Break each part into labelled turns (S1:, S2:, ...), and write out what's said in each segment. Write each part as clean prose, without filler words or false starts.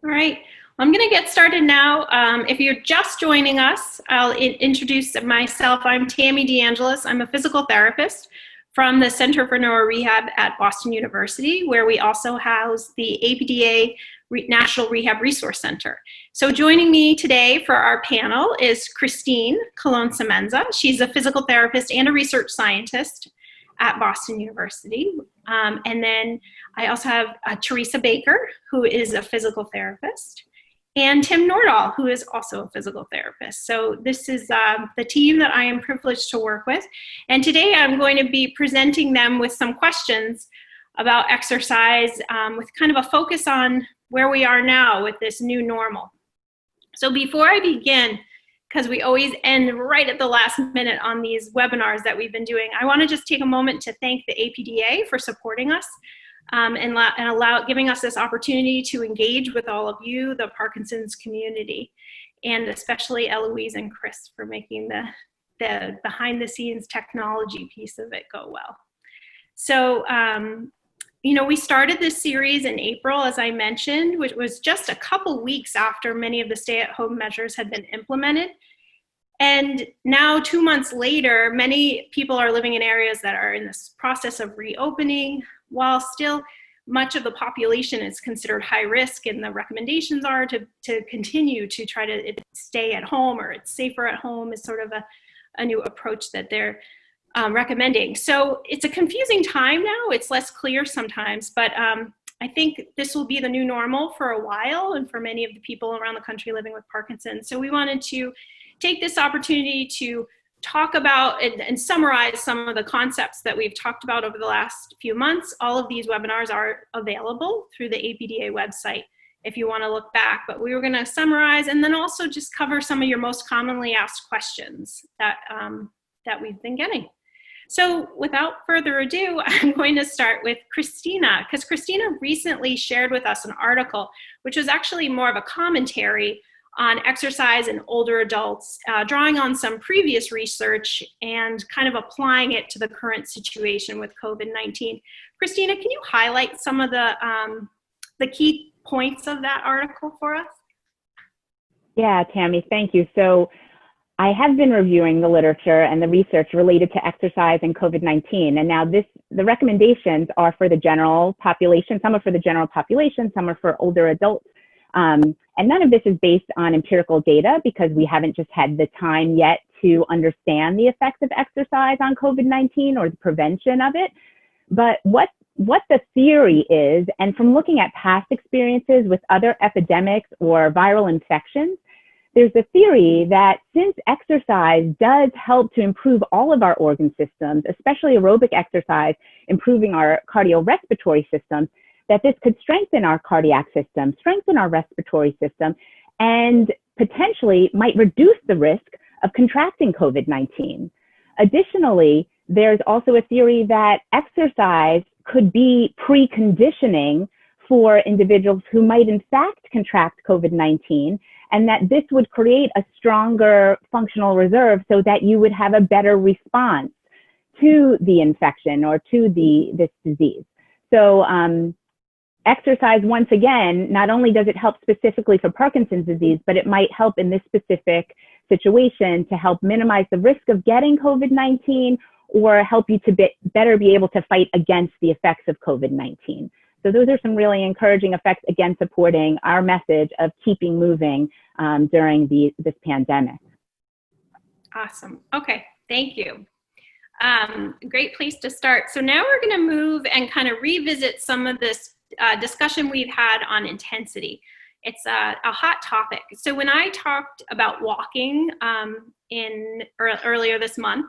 S1: All right, I'm going to get started now. If you're just joining us, I'll introduce myself. I'm Tami DeAngelis. I'm a physical therapist from the Center for Neuro Rehab at Boston University, where we also house the APDA National Rehab Resource Center. So joining me today for our panel is Cristina Colon-Semenza. She's a physical therapist and a research scientist at Boston University. And then I also have Teresa Baker, who is a physical therapist, and Tim Nordahl, who is also a physical therapist. So this is the team that I am privileged to work with. And today I'm going to be presenting them with some questions about exercise with kind of a focus on where we are now with this new normal. So before I begin, because we always end right at the last minute on these webinars that we've been doing, I want to just take a moment to thank the APDA for supporting us and giving us this opportunity to engage with all of you, the Parkinson's community, and especially Eloise and Chris for making the behind the scenes technology piece of it go well. So, you know, we started this series in April, as I mentioned, which was just a couple weeks after many of the stay-at-home measures had been implemented. And now, 2 months later, many people are living in areas that are in this process of reopening, while still much of the population is considered high risk, and the recommendations are to continue to try to stay at home, or it's safer at home is sort of a new approach that they're recommending. So it's a confusing time now. It's less clear sometimes, but I think this will be the new normal for a while, and for many of the people around the country living with Parkinson's. So we wanted to take this opportunity to talk about and summarize some of the concepts that we've talked about over the last few months. All of these webinars are available through the APDA website if you want to look back, but we were going to summarize and then also just cover some of your most commonly asked questions that we've been getting. So without further ado, I'm going to start with Cristina, because Cristina recently shared with us an article, which was actually more of a commentary on exercise in older adults, drawing on some previous research and kind of applying it to the current situation with COVID-19. Cristina, can you highlight some of the key points of that article for us?
S2: Yeah, Tami, thank you. So I have been reviewing the literature and the research related to exercise and COVID-19, and now the recommendations are for the general population. Some are for the general population, some are for older adults. And none of this is based on empirical data, because we haven't just had the time yet to understand the effects of exercise on COVID-19 or the prevention of it. But what the theory is, and from looking at past experiences with other epidemics or viral infections, there's a theory that since exercise does help to improve all of our organ systems, especially aerobic exercise, improving our cardiorespiratory systems, that this could strengthen our cardiac system, strengthen our respiratory system, and potentially might reduce the risk of contracting COVID-19. Additionally, there's also a theory that exercise could be preconditioning for individuals who might in fact contract COVID-19, and that this would create a stronger functional reserve so that you would have a better response to the infection or to this disease. So exercise, once again, not only does it help specifically for Parkinson's disease, but it might help in this specific situation to help minimize the risk of getting COVID-19 or help you to better be able to fight against the effects of COVID-19. So those are some really encouraging effects, again, supporting our message of keeping moving during this pandemic.
S1: Awesome. Okay, thank you. Great place to start. So now we're going to move and kind of revisit some of this discussion we've had on intensity. It's a hot topic. So when I talked about walking earlier this month,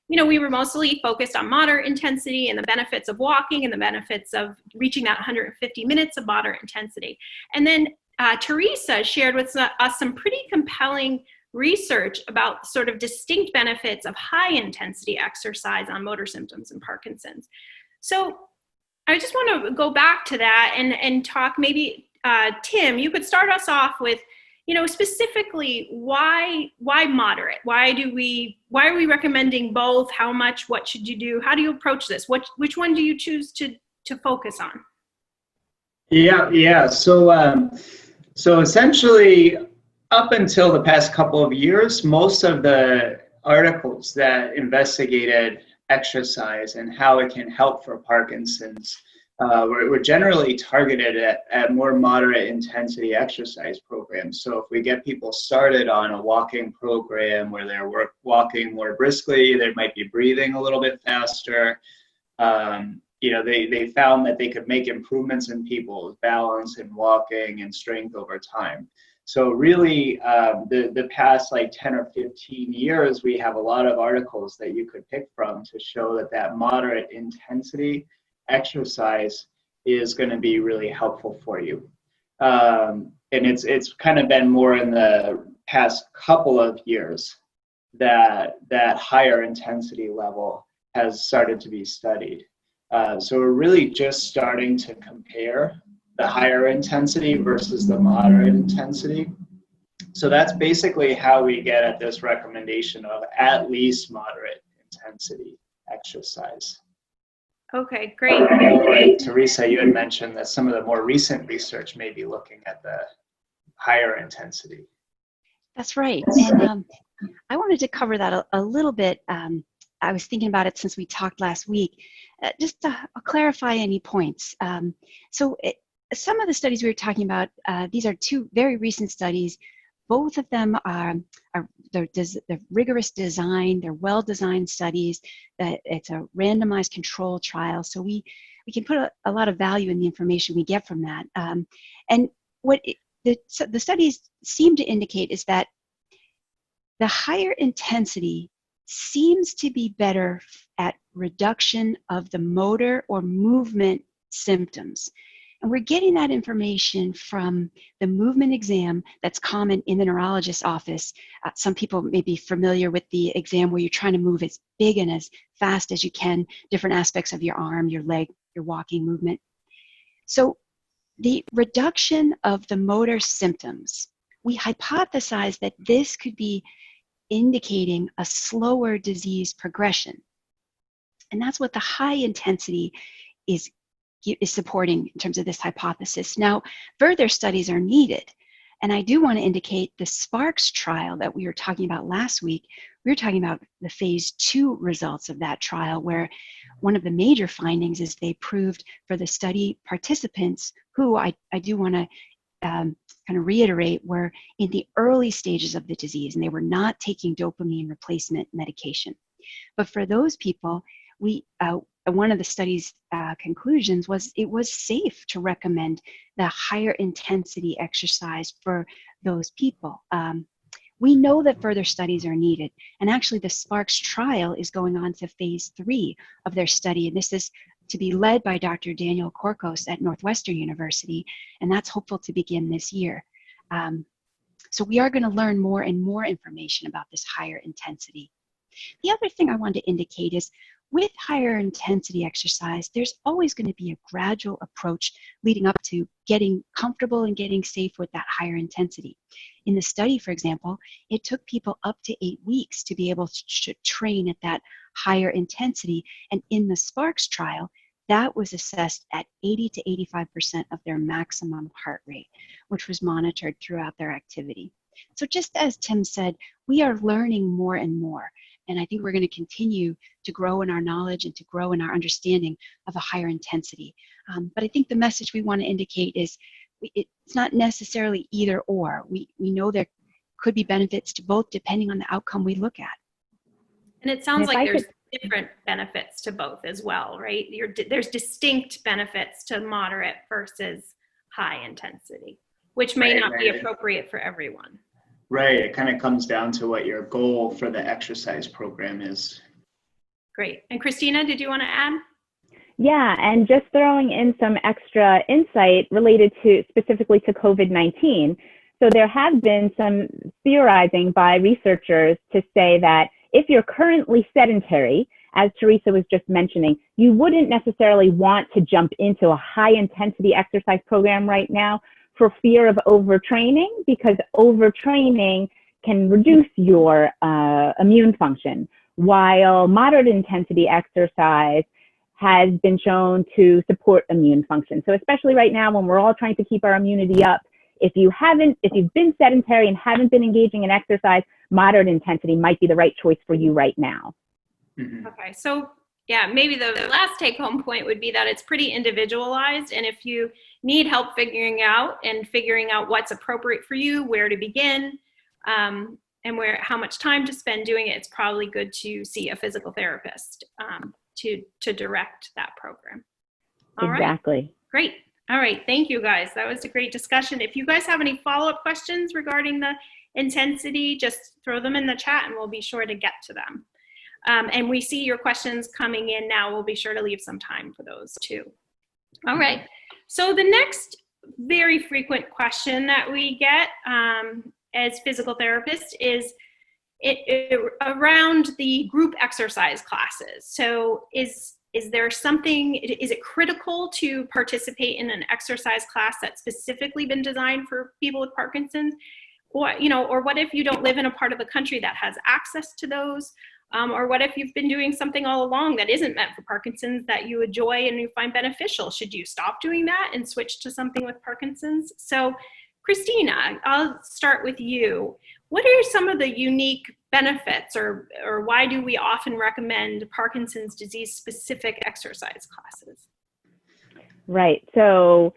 S1: you know, we were mostly focused on moderate intensity and the benefits of walking and the benefits of reaching that 150 minutes of moderate intensity. And then Teresa shared with us some pretty compelling research about sort of distinct benefits of high intensity exercise on motor symptoms in Parkinson's. So I just want to go back to that and talk maybe, Tim, you could start us off with, you know, specifically why moderate? Why are we recommending both? How much? What should you do? How do you approach this? Which one do you choose to focus on?
S3: Yeah. So So essentially, up until the past couple of years, most of the articles that investigated exercise and how it can help for Parkinson's were generally targeted at more moderate intensity exercise programs. So if we get people started on a walking program where they're walking more briskly, they might be breathing a little bit faster. They found that they could make improvements in people's balance and walking and strength over time. So really, the past like 10 or 15 years, we have a lot of articles that you could pick from to show that moderate intensity exercise is going to be really helpful for you. And it's kind of been more in the past couple of years that higher intensity level has started to be studied. So we're really just starting to compare the higher intensity versus the moderate intensity. So that's basically how we get at this recommendation of at least moderate intensity exercise.
S1: Okay, great.
S3: Right, Teresa, you had mentioned that some of the more recent research may be looking at the higher intensity.
S4: That's right. And I wanted to cover that a little bit. I was thinking about it since we talked last week, just to clarify any points. Some of the studies we were talking about, these are two very recent studies. Both of them are they're rigorous design, they're well-designed studies, that it's a randomized control trial, so we can put a lot of value in the information we get from that. And what the studies seem to indicate is that the higher intensity seems to be better at reduction of the motor or movement symptoms. And we're getting that information from the movement exam that's common in the neurologist's office. Some people may be familiar with the exam where you're trying to move as big and as fast as you can, different aspects of your arm, your leg, your walking movement. So the reduction of the motor symptoms, we hypothesize that this could be indicating a slower disease progression. And that's what the high intensity is supporting in terms of this hypothesis. Now, further studies are needed. And I do want to indicate the SPARKS trial that we were talking about last week. We were talking about the phase 2 results of that trial, where one of the major findings is they proved for the study participants who I do want to kind of reiterate were in the early stages of the disease and they were not taking dopamine replacement medication. But for those people, one of the study's conclusions was it was safe to recommend the higher intensity exercise for those people. We know that further studies are needed, and actually the SPARKS trial is going on to phase 3 of their study, and this is to be led by Dr. Daniel Korkos at Northwestern University, and that's hopeful to begin this year. So we are going to learn more and more information about this higher intensity. The other thing I wanted to indicate is with higher intensity exercise, there's always going to be a gradual approach leading up to getting comfortable and getting safe with that higher intensity. In the study, for example, it took people up to 8 weeks to be able to train at that higher intensity. And in the SPARKS trial, that was assessed at 80 to 85% of their maximum heart rate, which was monitored throughout their activity. So just as Tim said, we are learning more and more. And I think we're going to continue to grow in our knowledge and to grow in our understanding of a higher intensity. But I think the message we want to indicate is it's not necessarily either or. We know there could be benefits to both depending on the outcome we look at.
S1: And it sounds like there's different benefits to both as well, right? There's distinct benefits to moderate versus high intensity, which may not be appropriate for everyone.
S3: Right, it kind of comes down to what your goal for the exercise program is.
S1: Great. And Cristina, did you want to add?
S2: Yeah, and just throwing in some extra insight related to specifically to COVID-19. So there have been some theorizing by researchers to say that if you're currently sedentary, as Teresa was just mentioning, you wouldn't necessarily want to jump into a high intensity exercise program right now for fear of overtraining, because overtraining can reduce your immune function, while moderate intensity exercise has been shown to support immune function. So especially right now when we're all trying to keep our immunity up, if you've been sedentary and haven't been engaging in exercise, moderate intensity might be the right choice for you right now.
S3: Mm-hmm.
S1: Okay, so yeah, maybe the last take-home point would be that it's pretty individualized, and if you need help figuring out what's appropriate for you, where to begin, and how much time to spend doing it, it's probably good to see a physical therapist to direct that program. All
S2: Exactly.
S1: right. Great. All right. Thank you, guys. That was a great discussion. If you guys have any follow-up questions regarding the intensity, just throw them in the chat and we'll be sure to get to them. And we see your questions coming in now. We'll be sure to leave some time for those too. All right. So the next very frequent question that we get as physical therapists is around the group exercise classes. So is there something, is it critical to participate in an exercise class that's specifically been designed for people with Parkinson's? Or what if you don't live in a part of the country that has access to those? Or what if you've been doing something all along that isn't meant for Parkinson's that you enjoy and you find beneficial? Should you stop doing that and switch to something with Parkinson's? So Cristina, I'll start with you. What are some of the unique benefits or why do we often recommend Parkinson's disease specific exercise classes?
S2: Right. So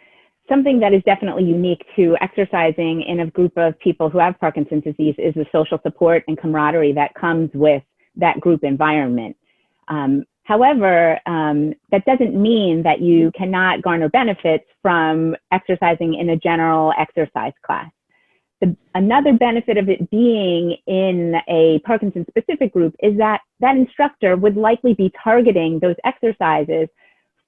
S2: something that is definitely unique to exercising in a group of people who have Parkinson's disease is the social support and camaraderie that comes with that group environment. However, that doesn't mean that you cannot garner benefits from exercising in a general exercise class. Another benefit of it being in a Parkinson's specific group is that that instructor would likely be targeting those exercises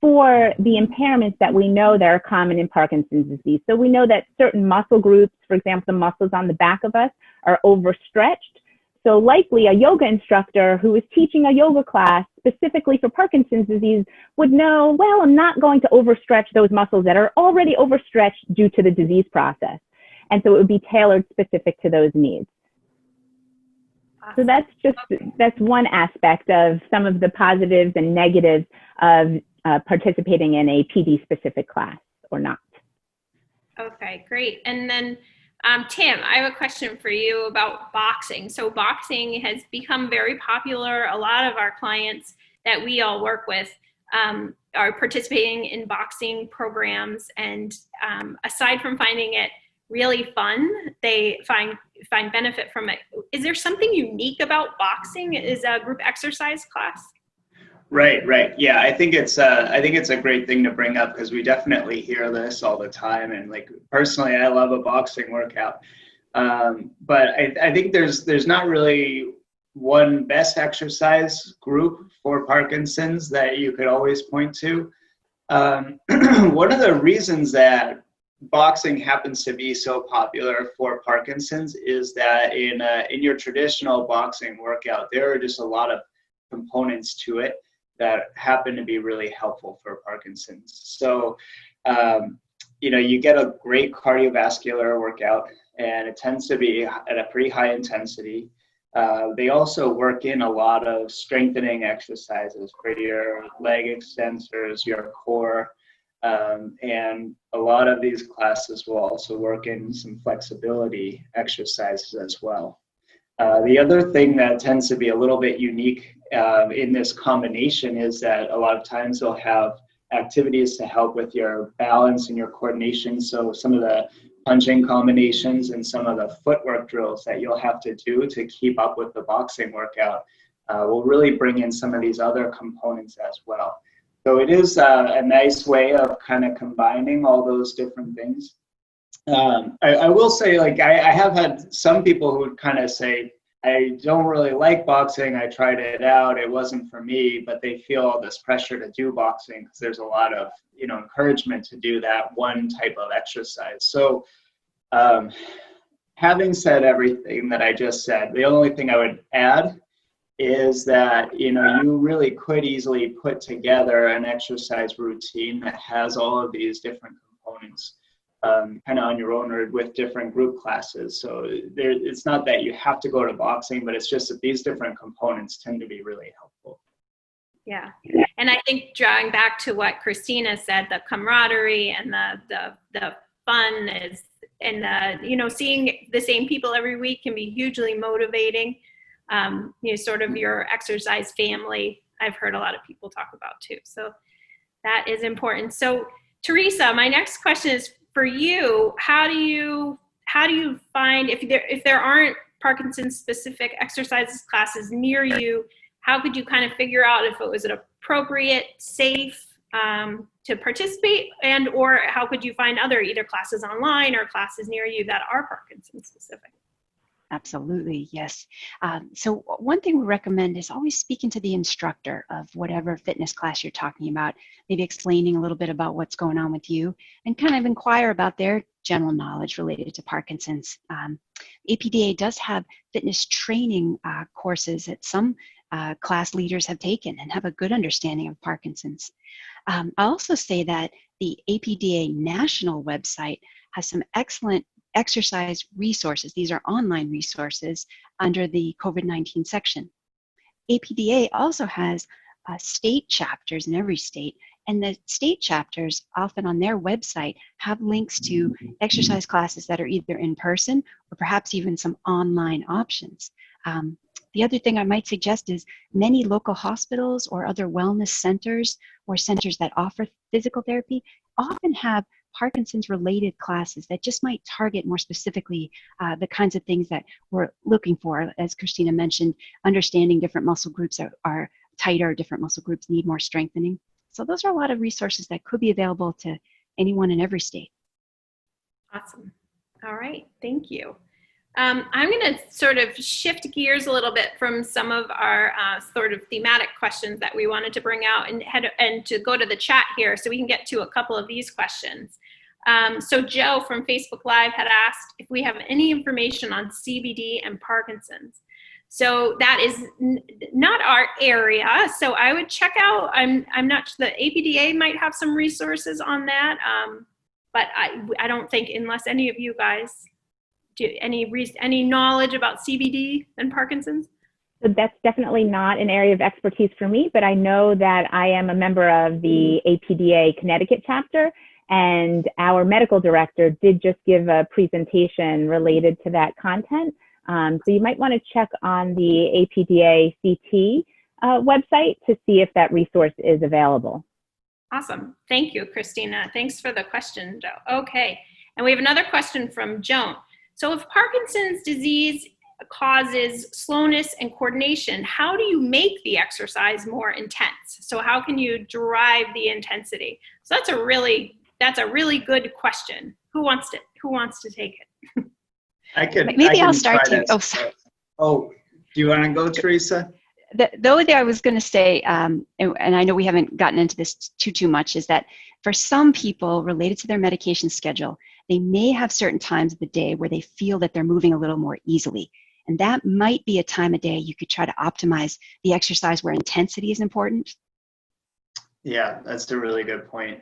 S2: for the impairments that we know that are common in Parkinson's disease. So we know that certain muscle groups, for example, the muscles on the back of us, are overstretched. So likely a yoga instructor who is teaching a yoga class specifically for Parkinson's disease would know, well, I'm not going to overstretch those muscles that are already overstretched due to the disease process. And so it would be tailored specific to those needs. So that's one aspect of some of the positives and negatives of participating in a PD specific class or not.
S1: Okay, great. And then Tim, I have a question for you about boxing. So boxing has become very popular. A lot of our clients that we all work with are participating in boxing programs, and aside from finding it really fun, they find benefit from it. Is there something unique about boxing as a group exercise class?
S3: Right. Yeah, I think it's a great thing to bring up because we definitely hear this all the time. And like personally, I love a boxing workout, but I think there's not really one best exercise group for Parkinson's that you could always point to. One of the reasons that boxing happens to be so popular for Parkinson's is that in your traditional boxing workout, there are just a lot of components to it that happen to be really helpful for Parkinson's. So, you get a great cardiovascular workout, and it tends to be at a pretty high intensity. They also work in a lot of strengthening exercises for your leg extensors, your core, and a lot of these classes will also work in some flexibility exercises as well. The other thing that tends to be a little bit unique in this combination is that a lot of times they'll have activities to help with your balance and your coordination. So some of the punching combinations and some of the footwork drills that you'll have to do to keep up with the boxing workout will really bring in some of these other components as well. So it is a nice way of kind of combining all those different things. I will say, like, I have had some people who would kind of say, I don't really like boxing. I tried it out. It wasn't for me, but they feel all this pressure to do boxing because there's a lot of, encouragement to do that one type of exercise. So having said everything that I just said, the only thing I would add is that, you really could easily put together an exercise routine that has all of these different components kind of on your own or with different group classes. So it's not that you have to go to boxing, but it's just that these different components tend to be really helpful.
S1: Yeah. And I think drawing back to what Cristina said, the camaraderie and the fun you know, seeing the same people every week can be hugely motivating. You know, sort of your exercise family, I've heard a lot of people talk about too. So that is important. So Teresa, my next question is for you. How do you find, if there aren't Parkinson's specific exercises classes near you, how could you kind of figure out if it was an appropriate, safe to participate, and or how could you find other either classes online or classes near you that are Parkinson's specific?
S4: Absolutely, yes. So one thing we recommend is always speaking to the instructor of whatever fitness class you're talking about, maybe explaining a little bit about what's going on with you, and kind of inquire about their general knowledge related to Parkinson's. APDA does have fitness training courses that some class leaders have taken and have a good understanding of Parkinson's. I'll also say that the APDA national website has some excellent exercise resources. These are online resources under the COVID-19 section. APDA also has state chapters in every state, and the state chapters often on their website have links to exercise classes that are either in person or perhaps even some online options. The other thing I might suggest is many local hospitals or other wellness centers or centers that offer physical therapy often have Parkinson's related classes that just might target more specifically the kinds of things that we're looking for. As Cristina mentioned, understanding different muscle groups are tighter, different muscle groups need more strengthening. So those are a lot of resources that could be available to anyone in every state.
S1: Awesome. All right, thank you. I'm going to sort of shift gears a little bit from some of our sort of thematic questions that we wanted to bring out and to go to the chat here so we can get to a couple of these questions. So Joe from Facebook Live had asked if we have any information on CBD and Parkinson's. So that is not our area. So I would check out, I'm not sure, the APDA might have some resources on that. But I don't think, unless any of you guys do any knowledge about CBD and Parkinson's?
S2: So that's definitely not an area of expertise for me, but I know that I am a member of the APDA Connecticut chapter, and our medical director did just give a presentation related to that content. So you might want to check on the APDA CT website to see if that resource is available.
S1: Awesome. Thank you, Cristina. Thanks for the question, Joe. Okay. And we have another question from Joan. So if Parkinson's disease causes slowness and coordination, how do you make the exercise more intense? So how can you drive the intensity? So that's a really good question. Who wants to take it?
S4: I'll start too. Oh, sorry.
S3: Oh, do you want to go, Teresa?
S4: The only thing I was going to say, and I know we haven't gotten into this too much, is that for some people related to their medication schedule, they may have certain times of the day where they feel that they're moving a little more easily. And that might be a time of day you could try to optimize the exercise where intensity is important.
S3: Yeah, that's a really good point.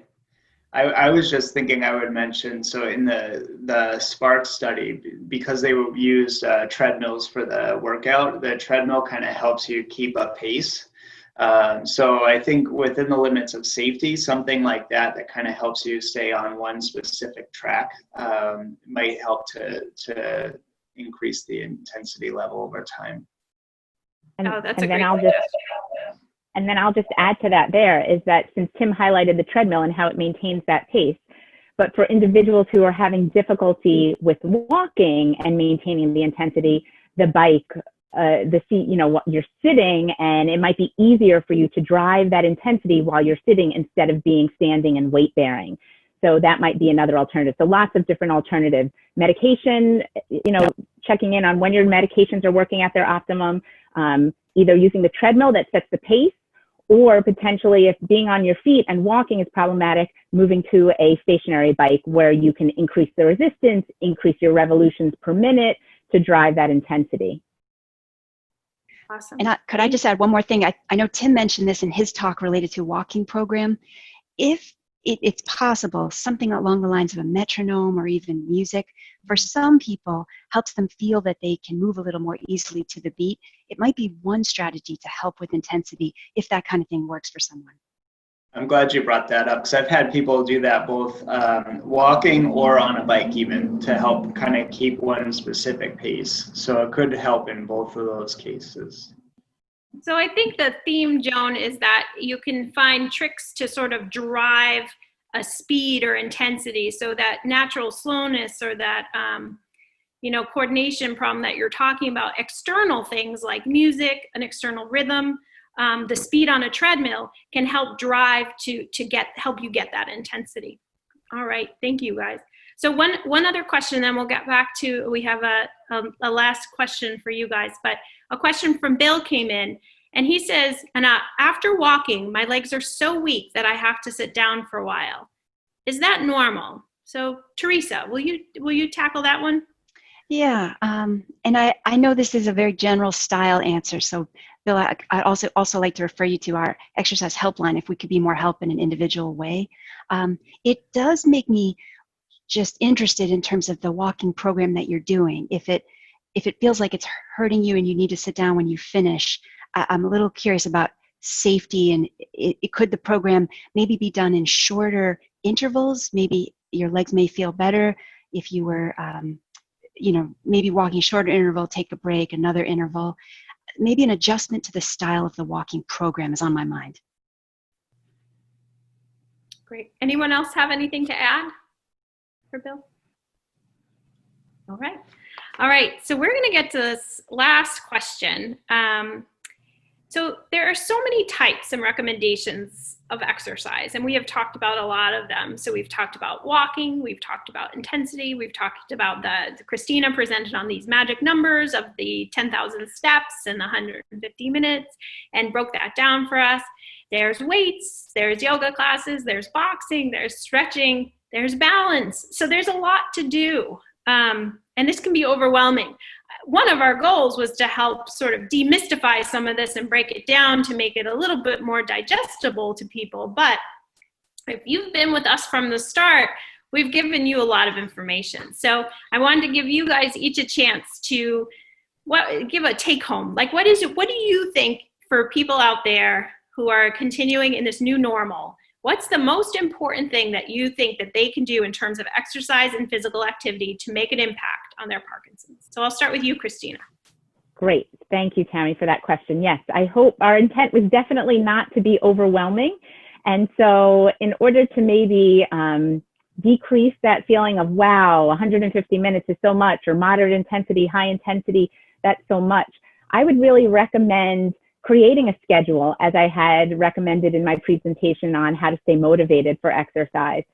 S3: I was just thinking I would mention, so in the Spark study, because they used treadmills for the workout, the treadmill kind of helps you keep a pace. So I think within the limits of safety, something like that kind of helps you stay on one specific track might help to increase the intensity level over time.
S2: And then I'll just add to that is that since Tim highlighted the treadmill and how it maintains that pace, but for individuals who are having difficulty with walking and maintaining the intensity, the bike, the seat, you're sitting, and it might be easier for you to drive that intensity while you're sitting instead of being standing and weight bearing. So that might be another alternative. So lots of different alternatives. Medication, checking in on when your medications are working at their optimum, either using the treadmill that sets the pace, or potentially if being on your feet and walking is problematic, moving to a stationary bike where you can increase the resistance, increase your revolutions per minute to drive that intensity.
S1: Awesome.
S4: And could I just add one more thing? I know Tim mentioned this in his talk related to a walking program. If it's possible, something along the lines of a metronome or even music, for some people, helps them feel that they can move a little more easily to the beat. It might be one strategy to help with intensity if that kind of thing works for someone.
S3: I'm glad you brought that up because I've had people do that both walking or on a bike even to help kind of keep one specific pace. So it could help in both of those cases.
S1: So I think the theme, Joan, is that you can find tricks to sort of drive a speed or intensity, so that natural slowness or that coordination problem that you're talking about, external things like music, an external rhythm, the speed on a treadmill can help drive to help you get that intensity. All right, thank you guys. So one other question, then we'll get back to, we have a last question for you guys, but a question from Bill came in, and he says, after walking, my legs are so weak that I have to sit down for a while. Is that normal? So Teresa, will you tackle that one?
S4: Yeah, and I know this is a very general style answer, so Bill, I'd also like to refer you to our exercise helpline if we could be more help in an individual way. It does make me just interested in terms of the walking program that you're doing. If it feels like it's hurting you and you need to sit down when you finish, I'm a little curious about safety, and could the program maybe be done in shorter intervals? Maybe your legs may feel better if you were maybe walking shorter interval, take a break, another interval. Maybe an adjustment to the style of the walking program is on my mind.
S1: Great. Anyone else have anything to add for Bill? All right. All right. So we're going to get to this last question. So there are so many types and recommendations of exercise, and we have talked about a lot of them. So we've talked about walking, we've talked about intensity, we've talked about Cristina presented on these magic numbers of the 10,000 steps and the 150 minutes and broke that down for us. There's weights, there's yoga classes, there's boxing, there's stretching, there's balance. So there's a lot to do, and this can be overwhelming. One of our goals was to help sort of demystify some of this and break it down to make it a little bit more digestible to people. But if you've been with us from the start, we've given you a lot of information. So I wanted to give you guys each a chance to give a take home. Like, what do you think for people out there who are continuing in this new normal? What's the most important thing that you think that they can do in terms of exercise and physical activity to make an impact on their Parkinson's? So I'll start with you, Cristina.
S2: Great. Thank you, Tami, for that question. Yes, I hope our intent was definitely not to be overwhelming. And so in order to maybe decrease that feeling of, wow, 150 minutes is so much, or moderate intensity, high intensity, that's so much, I would really recommend creating a schedule, as I had recommended in my presentation on how to stay motivated for exercise.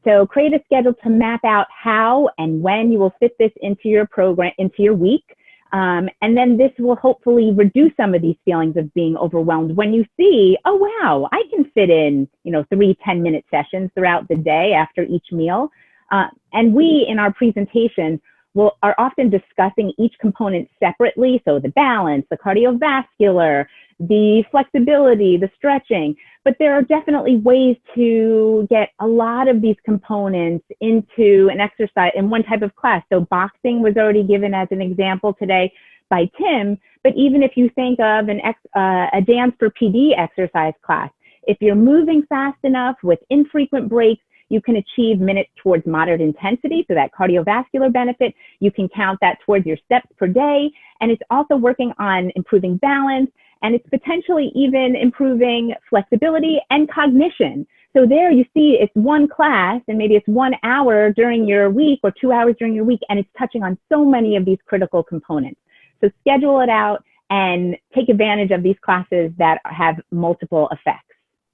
S2: So create a schedule to map out how and when you will fit this into your program, into your week. And then this will hopefully reduce some of these feelings of being overwhelmed when you see, oh, wow, I can fit in, 3 10-minute sessions throughout the day after each meal. And we, in our presentation, are often discussing each component separately. So the balance, the cardiovascular, the flexibility, the stretching, but there are definitely ways to get a lot of these components into an exercise in one type of class. So boxing was already given as an example today by Tim, but even if you think of a dance for PD exercise class, if you're moving fast enough with infrequent breaks, you can achieve minutes towards moderate intensity, so that cardiovascular benefit. You can count that towards your steps per day. And it's also working on improving balance, and it's potentially even improving flexibility and cognition. So there you see it's one class, and maybe it's 1 hour during your week or 2 hours during your week, and it's touching on so many of these critical components. So schedule it out and take advantage of these classes that have multiple effects.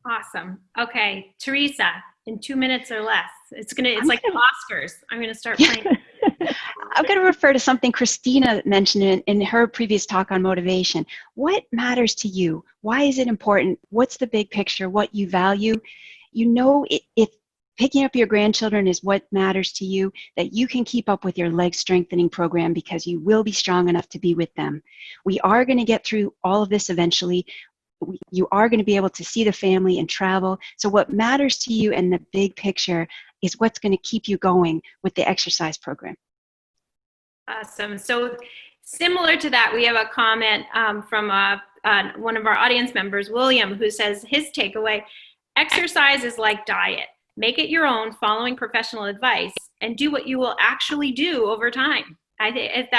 S1: Awesome. Okay, Teresa, in 2 minutes or less. It's like the Oscars. I'm gonna start playing.
S4: I'm going to refer to something Cristina mentioned in her previous talk on motivation. What matters to you? Why is it important? What's the big picture? What you value? If picking up your grandchildren is what matters to you, that you can keep up with your leg strengthening program because you will be strong enough to be with them. We are going to get through all of this eventually. You are going to be able to see the family and travel. So what matters to you and the big picture is what's going to keep you going with the exercise program.
S1: Awesome. So similar to that, we have a comment from one of our audience members, William, who says his takeaway, Exercise is like diet. Make it your own, following professional advice, and do what you will actually do over time. I think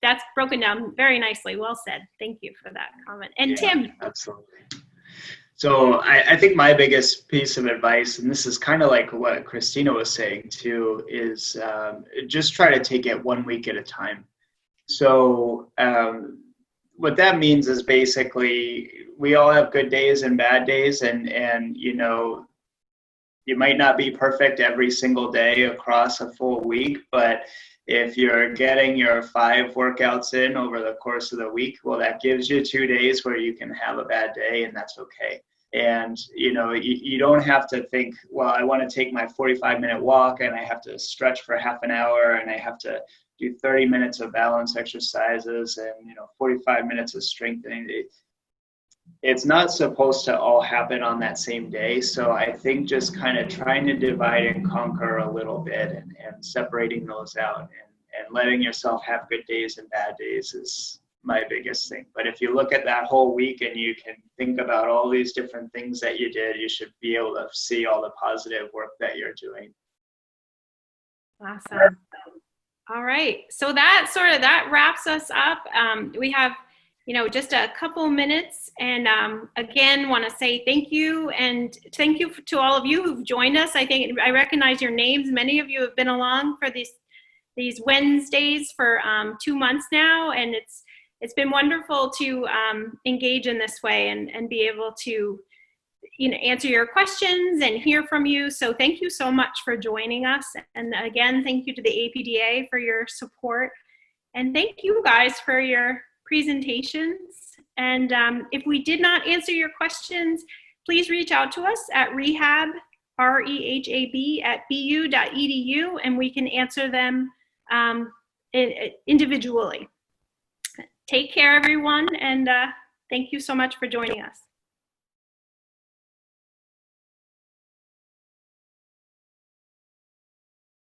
S1: that's broken down very nicely. Well said. Thank you for that comment. And
S3: Yeah,
S1: Tim.
S3: absolutely. So I think my biggest piece of advice, and this is kind of like what Cristina was saying too, is just try to take it 1 week at a time. So what that means is basically we all have good days and bad days, and you know, you might not be perfect every single day across a full week, but if you're getting your 5 workouts in over the course of the week, well, that gives you 2 days where you can have a bad day, and that's okay. And, you know, you don't have to think, well, I want to take my 45-minute walk and I have to stretch for half an hour and I have to do 30 minutes of balance exercises and, you know, 45 minutes of strengthening. It's not supposed to all happen on that same day. So I think just kind of trying to divide and conquer a little bit and separating those out and letting yourself have good days and bad days is my biggest thing. But if you look at that whole week and you can think about all these different things that you did, you should be able to see all the positive work that you're doing.
S1: Awesome. All right. So that wraps us up. We have, you know, just a couple minutes, and again, want to say thank you, and thank you to all of you who've joined us. I think I recognize your names. Many of you have been along for these Wednesdays for 2 months now, and it's been wonderful to engage in this way and be able to, you know, answer your questions and hear from you. So thank you so much for joining us, and again, thank you to the APDA for your support, and thank you guys for your presentations. And if we did not answer your questions, please reach out to us at rehab, REHAB @bu.edu, and we can answer them individually. Take care, everyone, and thank you so much for joining us.